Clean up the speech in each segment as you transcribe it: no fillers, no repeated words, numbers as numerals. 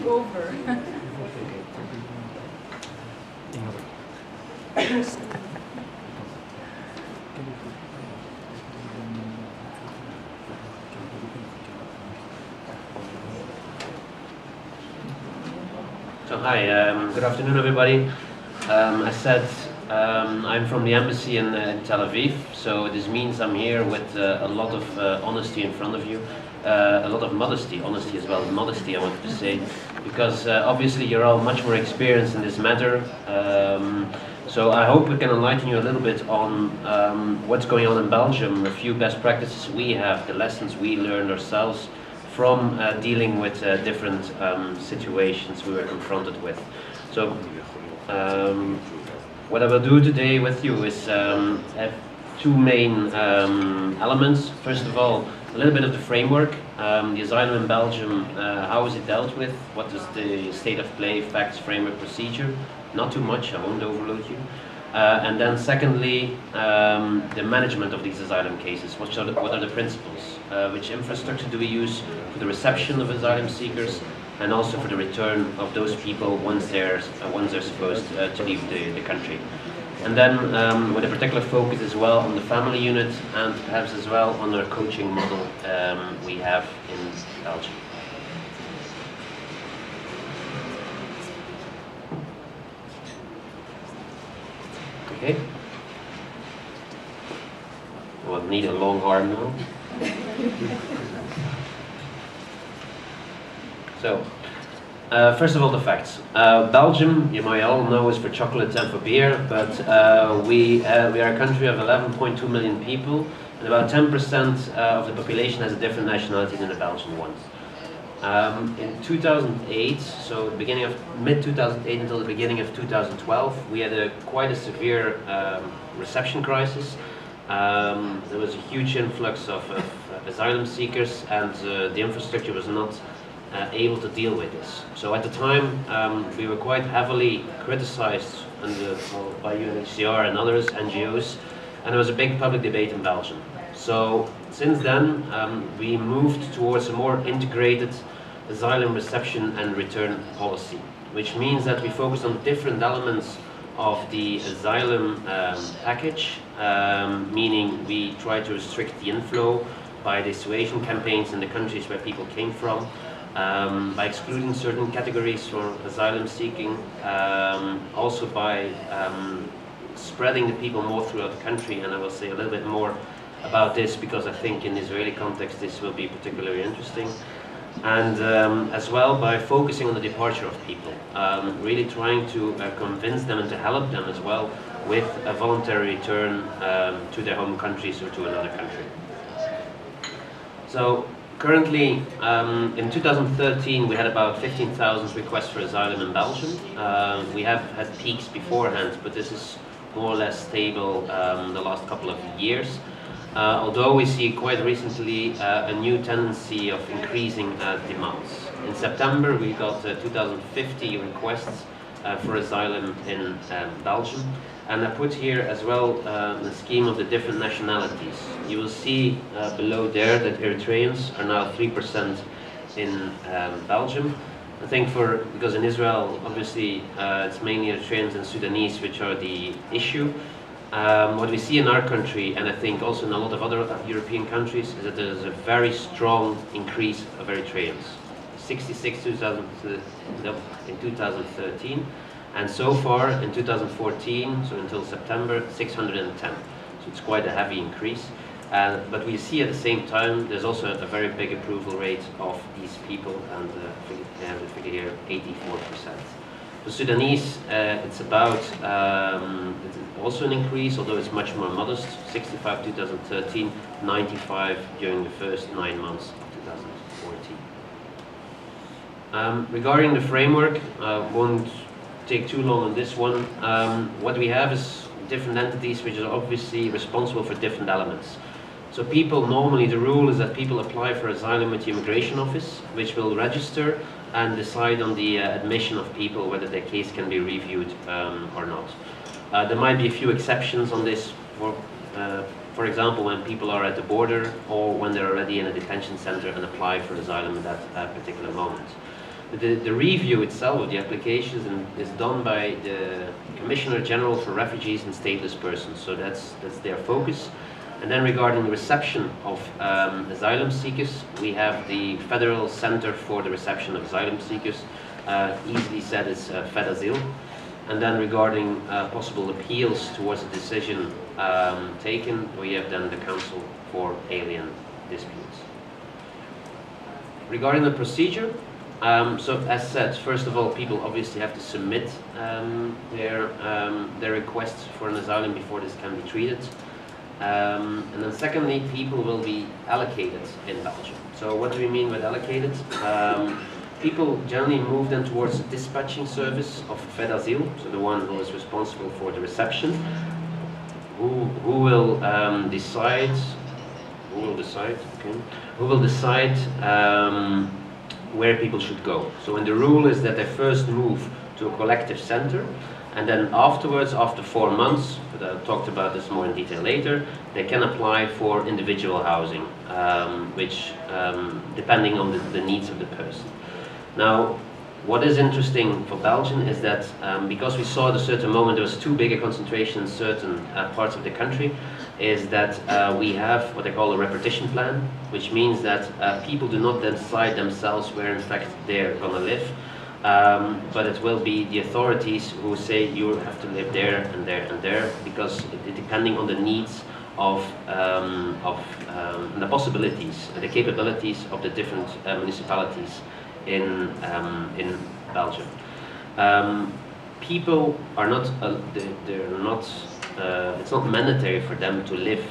over. So hi, good afternoon everybody. I said I'm from the embassy in Tel Aviv, so this means I'm here with a lot of honesty in front of you, a lot of modesty, honesty as well, modesty I wanted to say, because obviously you're all much more experienced in this matter, so I hope we can enlighten you a little bit on what's going on in Belgium, a few best practices we have, the lessons we learned ourselves from dealing with different situations we were confronted with. So what I will do today with you is have two main elements. First of all, a little bit of the framework, the asylum in Belgium, how is it dealt with, what is the state of play, facts, framework, procedure, not too much, I won't overload you. And then secondly, the management of these asylum cases. What are the principles? Which infrastructure do we use for the reception of asylum seekers, and also for the return of those people once they're supposed to leave the country. And then with a particular focus as well on the family unit, and perhaps as well on our coaching model we have in Belgium. Okay. Well, I need a long arm now. So, first of all, the facts. Belgium, you might all know, is for chocolate and for beer, but we are a country of 11.2 million people, and about 10% of the population has a different nationality than the Belgian ones. In 2008, so beginning of mid-2008 until the beginning of 2012, we had quite a severe reception crisis. There was a huge influx of asylum seekers, and the infrastructure was not able to deal with this. So at the time, we were quite heavily criticized by UNHCR and others, NGOs, and there was a big public debate in Belgium. So since then, we moved towards a more integrated asylum reception and return policy, which means that we focus on different elements of the asylum package, meaning we try to restrict the inflow by dissuasion campaigns in the countries where people came from, by excluding certain categories for asylum seeking, also by spreading the people more throughout the country, and I will say a little bit more about this because I think in the Israeli context this will be particularly interesting. And as well by focusing on the departure of people, really trying to convince them and to help them as well with a voluntary return to their home countries or to another country. So currently, in 2013, we had about 15,000 requests for asylum in Belgium. We have had peaks beforehand, but this is more or less stable the last couple of years. Although we see quite recently a new tendency of increasing demands. In September, we got 2,050 requests for asylum in Belgium. And I put here as well the scheme of the different nationalities. You will see below there that Eritreans are now 3% in Belgium. I think because in Israel, obviously, it's mainly Eritreans and Sudanese which are the issue. What we see in our country, and I think also in a lot of other European countries, is that there's a very strong increase of Eritreans. 66 in 2013, and so far in 2014, so until September, 610. So it's quite a heavy increase. But we see at the same time there's also a very big approval rate of these people, and the figure here, 84%. For Sudanese, it's about it's also an increase, although it's much more modest. 65 2013, 95 during the first 9 months of 2014. Regarding the framework, won't take too long on this one. What we have is different entities which are obviously responsible for different elements. So people, normally the rule is that people apply for asylum with the immigration office, which will register and decide on the admission of people, whether their case can be reviewed or not. There might be a few exceptions on this, for example, when people are at the border or when they're already in a detention center and apply for asylum at that particular moment. The review itself of the applications is done by the Commissioner General for Refugees and Stateless Persons, so that's their focus. And then regarding the reception of asylum seekers, we have the Federal Center for the Reception of Asylum Seekers, easily said it's FedAsyl. And then regarding possible appeals towards a decision taken, we have then the Council for Alien Disputes. Regarding the procedure, so as said, first of all, people obviously have to submit their requests for an asylum before this can be treated. And then secondly, people will be allocated in Belgium. So what do we mean with allocated? People generally move then towards the dispatching service of FedAsyl, so the one who is responsible for the reception, who will decide where people should go. So the rule is that they first move to a collective center, and then afterwards, after 4 months, but I talked about this more in detail later, they can apply for individual housing, which depending on the needs of the person. Now, what is interesting for Belgium is that because we saw at a certain moment there was too big a concentration in certain parts of the country, is that we have what they call a repartition plan, which means that people do not decide themselves where in fact they're going to live, but it will be the authorities who say you have to live there and there and there, because depending on the needs of the possibilities and the capabilities of the different municipalities in Belgium. People are not, they're not, it's not mandatory for them to live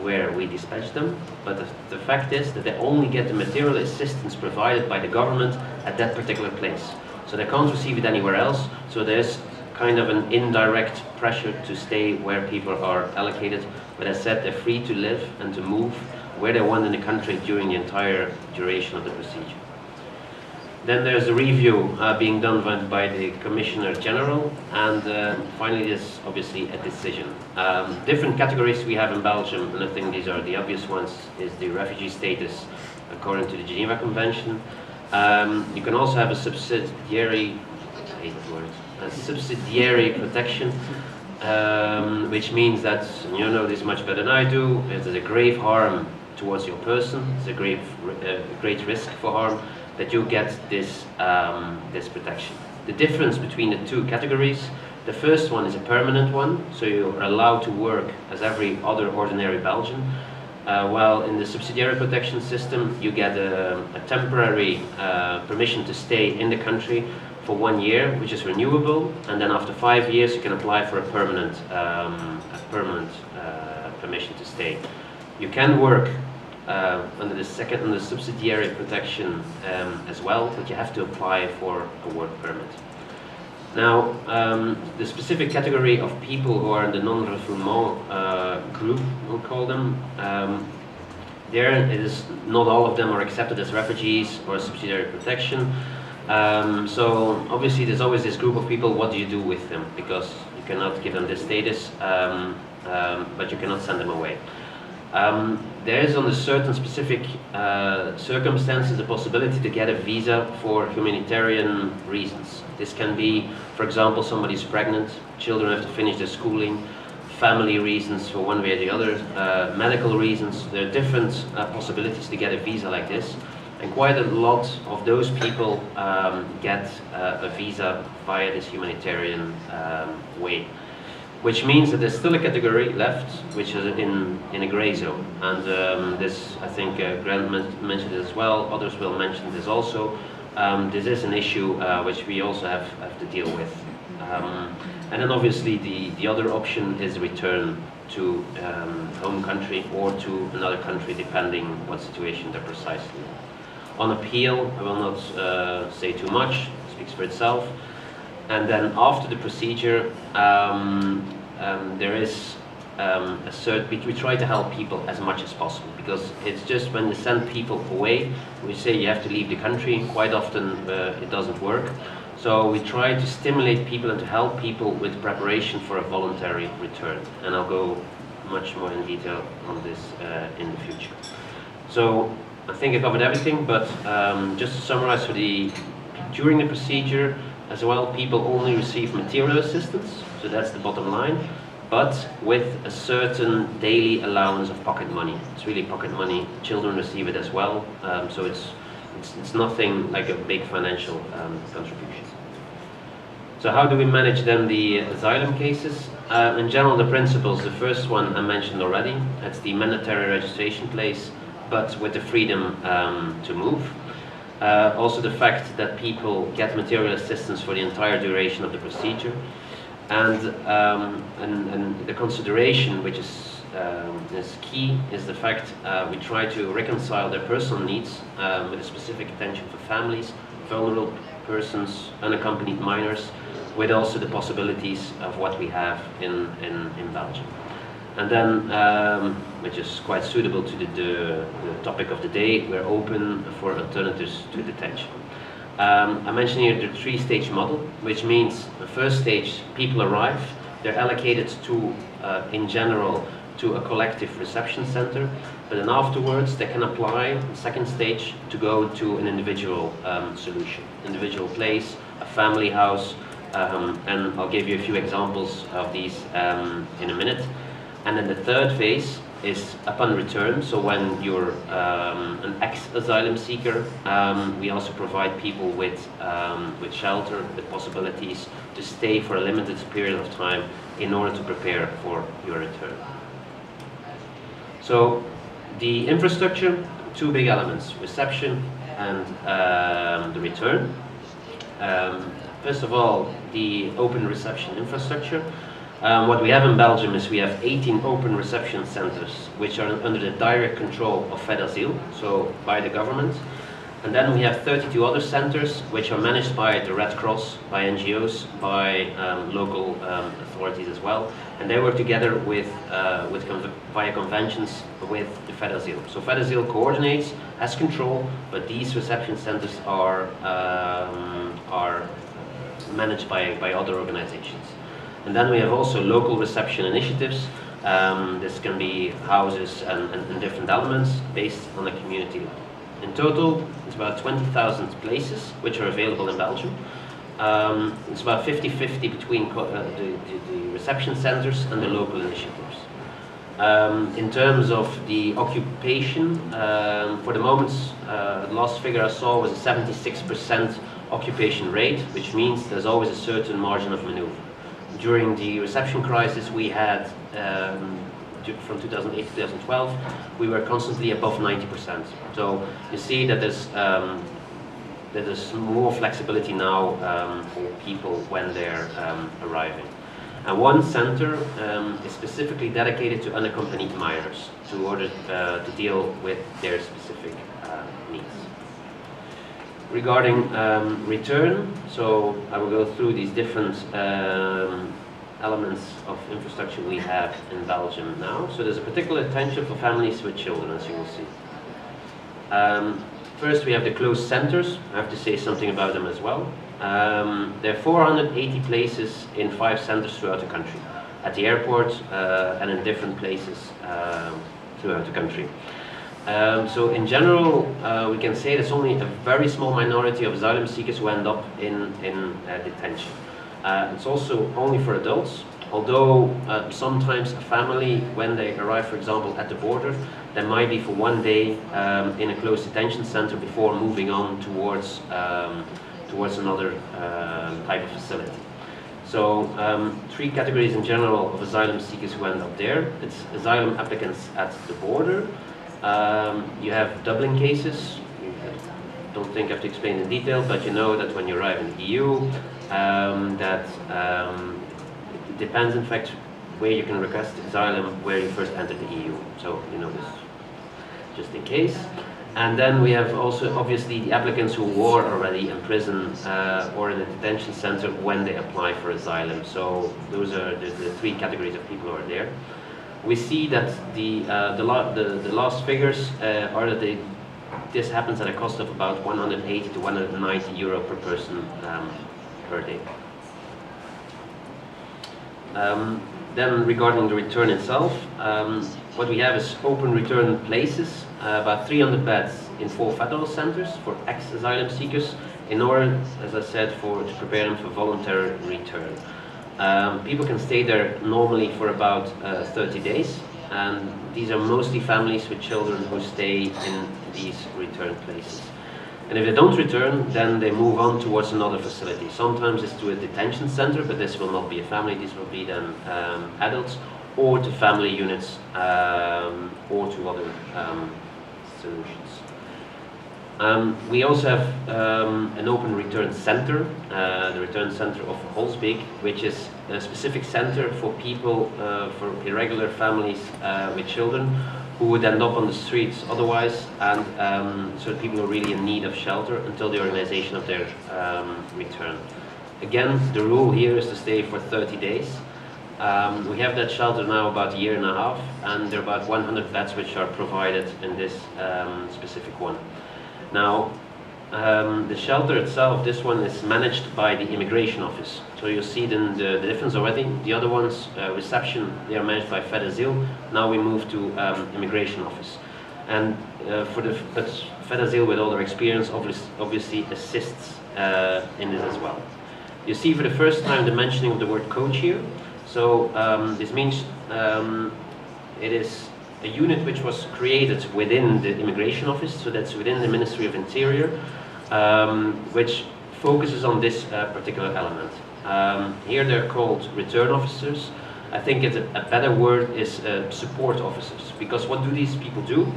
where we dispatch them, but the fact is that they only get the material assistance provided by the government at that particular place. So they can't receive it anywhere else, so there's kind of an indirect pressure to stay where people are allocated, but as said, they're free to live and to move where they want in the country during the entire duration of the procedure. Then there's a review being done by the Commissioner General, and finally there's obviously a decision. Different categories we have in Belgium, and I think these are the obvious ones, is the refugee status according to the Geneva Convention. You can also have a subsidiary, I hate that word, a subsidiary protection, which means that, and you know this much better than I do, if there's a grave harm towards your person, it's a great risk for harm, that you get this, this protection. The difference between the two categories, the first one is a permanent one, so you're allowed to work as every other ordinary Belgian, while in the subsidiary protection system you get a temporary permission to stay in the country for 1 year, which is renewable, and then after 5 years you can apply for a permanent permission to stay. You can work under the subsidiary protection as well, but you have to apply for a work permit. Now, the specific category of people who are in the non-refoulement group, we'll call them, there it is not all of them are accepted as refugees or subsidiary protection. So obviously there's always this group of people, what do you do with them? Because you cannot give them this status, but you cannot send them away. There is under certain specific circumstances the possibility to get a visa for humanitarian reasons. This can be, for example, somebody's pregnant, children have to finish their schooling, family reasons for one way or the other, medical reasons. There are different possibilities to get a visa like this, and quite a lot of those people get a visa via this humanitarian way. Which means that there's still a category left, which is in a grey zone. And this, I think, Grant mentioned it as well, others will mention this also. This is an issue which we also have to deal with. And then obviously the other option is return to home country or to another country, depending what situation they're precisely in. On appeal, I will not say too much, it speaks for itself. And then after the procedure, there is we try to help people as much as possible, because it's just when they send people away, we say you have to leave the country, quite often it doesn't work. So we try to stimulate people and to help people with preparation for a voluntary return. And I'll go much more in detail on this in the future. So I think I covered everything, but just to summarize for the during the procedure as well, people only receive material assistance, so that's the bottom line, but with a certain daily allowance of pocket money. It's really pocket money. Children receive it as well, so it's nothing like a big financial contribution. So how do we manage then the asylum cases? In general, the principles, the first one I mentioned already, that's the mandatory registration place, but with the freedom to move. Also the fact that people get material assistance for the entire duration of the procedure. And the consideration, which is key, is the fact we try to reconcile their personal needs with a specific attention for families, vulnerable persons, unaccompanied minors, with also the possibilities of what we have in Belgium. And then, which is quite suitable to the topic of the day, we're open for alternatives to detention. I mentioned here the three-stage model, which means the first stage, people arrive, they're allocated to, in general, to a collective reception center, but then afterwards they can apply the second stage to go to an individual solution, individual place, a family house, and I'll give you a few examples of these in a minute. And then the third phase is upon return, so when you're an ex-asylum seeker, we also provide people with shelter, with possibilities to stay for a limited period of time in order to prepare for your return. So the infrastructure, two big elements, reception and the return. First of all, the open reception infrastructure. What we have in Belgium is we have 18 open reception centers, which are under the direct control of FedAsyl, so by the government. And then we have 32 other centers, which are managed by the Red Cross, by NGOs, by local authorities as well. And they work together via conventions with the FedAsyl. So FedAsyl coordinates, has control, but these reception centers are managed by other organizations. And then we have also local reception initiatives. This can be houses and different elements based on the community level. In total, it's about 20,000 places which are available in Belgium. It's about 50-50 between the reception centers and the local initiatives. In terms of the occupation, for the moment, the last figure I saw was a 76% occupation rate, which means there's always a certain margin of maneuver. During the reception crisis we had from 2008 to 2012, we were constantly above 90%. So you see that there's more flexibility now for people when they're arriving. And one center is specifically dedicated to unaccompanied minors in order to deal with their specific needs. Regarding return, so I will go through these different elements of infrastructure we have in Belgium now. So there's a particular attention for families with children, as you will see. First we have the closed centers. I have to say something about them as well. There are 480 places in 5 centers throughout the country, at the airport and in different places throughout the country. So in general, we can say there's only a very small minority of asylum seekers who end up in detention. It's also only for adults, although sometimes a family, when they arrive, for example, at the border, they might be for one day in a closed detention center before moving on towards another type of facility. So 3 categories in general of asylum seekers who end up there. It's asylum applicants at the border. You have Dublin cases. I don't think I have to explain in detail, but you know that when you arrive in the EU, it depends in fact where you can request asylum, where you first entered the EU. So you know this just in case. And then we have also obviously the applicants who were already in prison or in a detention center when they apply for asylum. So those are the 3 categories of people who are there. We see that the last figures are that this happens at a cost of about 180 to 190 euro per person per day. Then regarding the return itself, what we have is open return places, about 300 beds in 4 federal centers for ex-asylum seekers in order, as I said, to prepare them for voluntary return. People can stay there normally for about 30 days, and these are mostly families with children who stay in these return places. And if they don't return, then they move on towards another facility. Sometimes it's to a detention center, but this will not be a family, this will be then adults, or to family units, or to other solutions. We also have an open return center, the return center of Holsbeek, which is a specific center for people, for irregular families with children who would end up on the streets otherwise, and so people are really in need of shelter until the organization of their return. Again, the rule here is to stay for 30 days. We have that shelter now about a year and a half, and there are about 100 beds which are provided in this specific one. Now, the shelter itself, this one is managed by the immigration office. So you'll see the difference already. The other ones, reception, they are managed by FedAsyl. Now we move to immigration office. And but FedAsyl, with all their experience, obviously assists in this as well. You see for the first time the mentioning of the word coach here. So this means it is a unit which was created within the immigration office, so that's within the Ministry of Interior, which focuses on this particular element. Here they're called return officers. I think a better word is support officers, because what do these people do?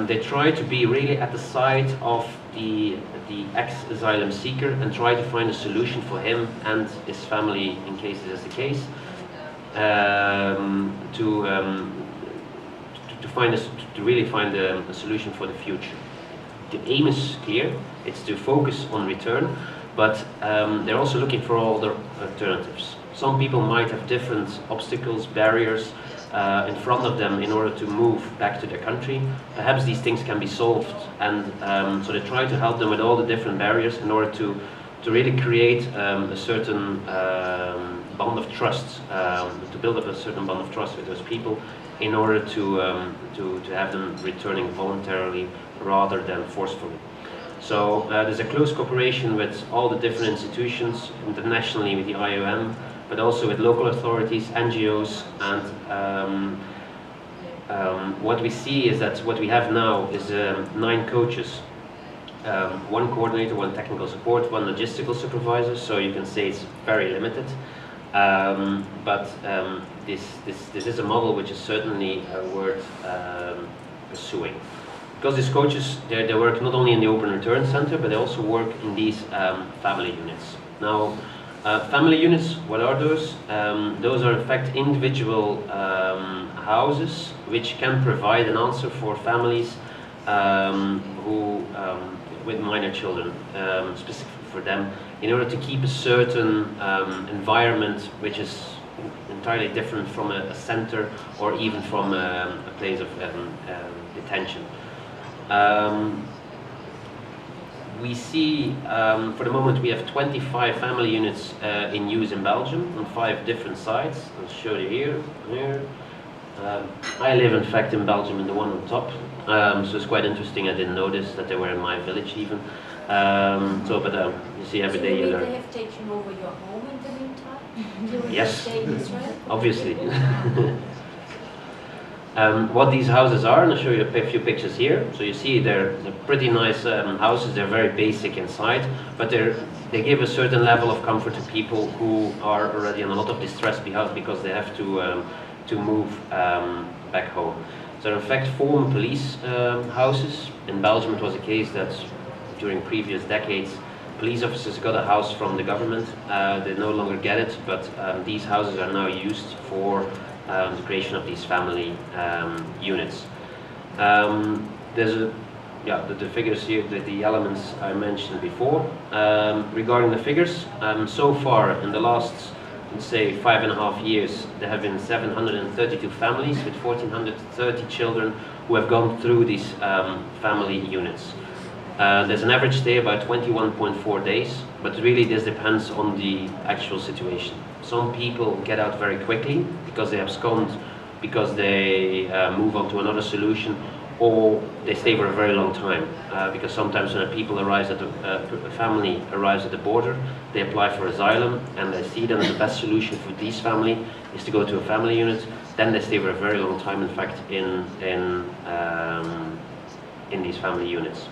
They try to be really at the side of the ex-asylum seeker and try to find a solution for him and his family, in case this is the case, to really find a solution for the future. The aim is clear, it's to focus on return, but they're also looking for all the alternatives. Some people might have different obstacles, barriers in front of them in order to move back to their country. Perhaps these things can be solved, and so they try to help them with all the different barriers in order to really create a certain bond of trust, to build up a certain bond of trust with those people, in order to have them returning voluntarily rather than forcefully. So there's a close cooperation with all the different institutions, internationally with the IOM, but also with local authorities, NGOs, and what we see is that what we have now is 9 coaches, 1 coordinator, 1 technical support, 1 logistical supervisor, so you can say it's very limited. But this is a model which is certainly worth pursuing. Because these coaches, they work not only in the open return center, but they also work in these family units. Now, family units, what are those? Those are in fact individual houses which can provide an answer for families who with minor children, specifically for them, in order to keep a certain environment which is entirely different from a center or even from a place of detention. We see, for the moment, we have 25 family units in use in Belgium on 5 different sites. I'll show you here. I live, in fact, in Belgium, in the one on top. So it's quite interesting. I didn't notice that they were in my village even. You see every day you learn. They have taken over your home in the meantime? During Yes, your stay in Israel? obviously. What these houses are, and I'll show you a few pictures here. So you see they're pretty nice houses. They're very basic inside, but they give a certain level of comfort to people who are already in a lot of distress because they have to move back home. So in fact, former police houses. In Belgium, it was the case that during previous decades, police officers got a house from the government. They no longer get it, but these houses are now used for the creation of these family units. There's the figures here, the elements I mentioned before. Regarding the figures, so far in the last, let's say, 5.5 years, there have been 732 families with 1,430 children who have gone through these family units. There's an average stay about 21.4 days, but really this depends on the actual situation. Some people get out very quickly because they have absconded because they move on to another solution, or they stay for a very long time. Because sometimes when a family arrives at the border, they apply for asylum, and they see that the best solution for this family is to go to a family unit. Then they stay for a very long time, in fact, in these family units.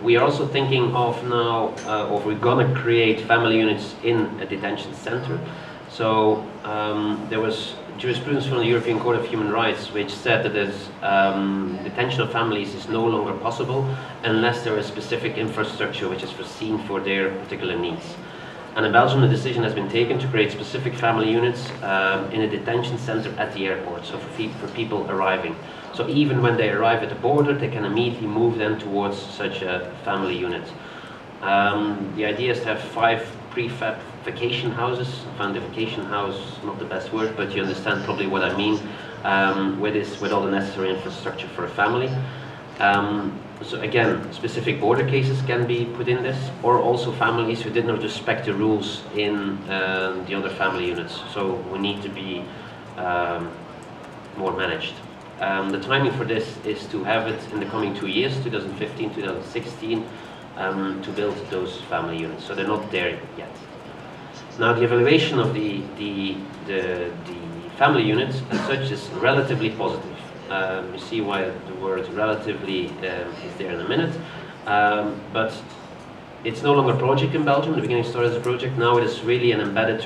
We are also thinking of now, we're gonna create family units in a detention center. So there was jurisprudence from the European Court of Human Rights which said that detention of families is no longer possible unless there is specific infrastructure which is foreseen for their particular needs. And in Belgium the decision has been taken to create specific family units in a detention center at the airport, so for people arriving. So even when they arrive at the border, they can immediately move them towards such a family unit. The idea is to have 5 prefab vacation houses. I found the vacation house not the best word, but you understand probably what I mean, with all the necessary infrastructure for a family. So again, specific border cases can be put in this, or also families who did not respect the rules in the other family units. So we need to be more managed. The timing for this is to have it in the coming 2 years, 2015, 2016, to build those family units. So they're not there yet. Now the evaluation of the family units as such is relatively positive. You see why the word relatively is there in a minute. But it's no longer a project in Belgium. In the beginning it started as a project. Now it is really an embedded